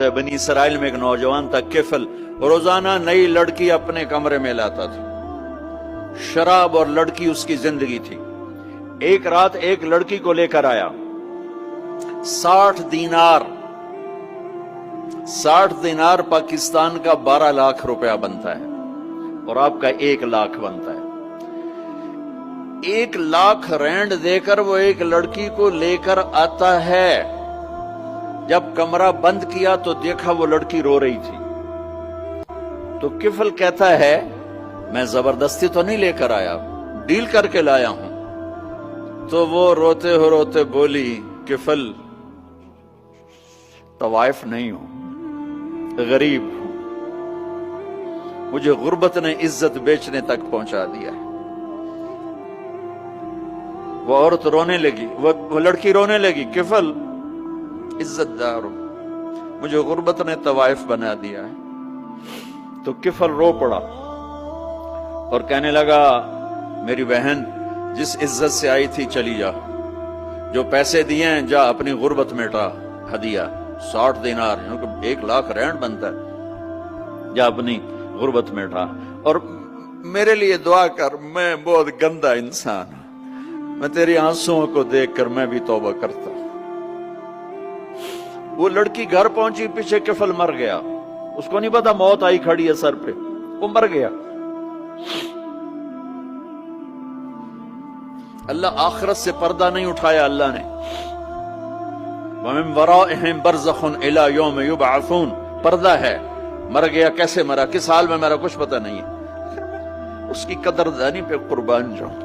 بنی اسرائیل میں ایک نوجوان تھا کفل، روزانہ نئی لڑکی اپنے کمرے میں لاتا تھا، شراب اور لڑکی اس کی زندگی تھی۔ ایک رات ایک لڑکی کو لے کر آیا، 60 دینار پاکستان کا 12 لاکھ روپیہ بنتا ہے، اور آپ کا 1 لاکھ بنتا ہے۔ 1 لاکھ رینڈ دے کر وہ ایک لڑکی کو لے کر آتا ہے۔ جب کمرہ بند کیا تو دیکھا وہ لڑکی رو رہی تھی، تو کفل کہتا ہے میں زبردستی تو نہیں لے کر آیا، ڈیل کر کے لایا ہوں۔ تو وہ روتے بولی کفل طوائف نہیں ہوں، غریب ہوں، مجھے غربت نے عزت بیچنے تک پہنچا دیا ہے۔ وہ عورت رونے لگی، وہ لڑکی رونے لگی، کفل عزت دار ہوں، مجھے غربت نے طوائف بنا دیا ہے۔ تو کفل رو پڑا اور کہنے لگا میری بہن جس عزت سے آئی تھی چلی جا، جو پیسے دیے ہیں جا اپنی غربت مٹا، ہدیہ 60 دینار 1 لاکھ رینڈ بنتا ہے، جا اپنی غربت مٹا، اور میرے لیے دعا کر، میں بہت گندا انسان ہوں، میں تیری آنسوؤں کو دیکھ کر میں بھی توبہ کرتا ہوں۔ وہ لڑکی گھر پہنچی، پیچھے کفل مر گیا، اس کو نہیں پتا موت آئی کھڑی ہے سر پہ، وہ مر گیا۔ اللہ آخرت سے پردہ نہیں اٹھایا اللہ نے۔ وَمِن وَرَائِهِمْ بَرْزَخٌ إِلَى يَوْمِ يُبْعَثُونَ، پردہ ہے، مر گیا، کیسے مرا، کس حال میں مرا، کچھ پتہ نہیں ہے۔ اس کی قدردانی پہ قربان جاؤں۔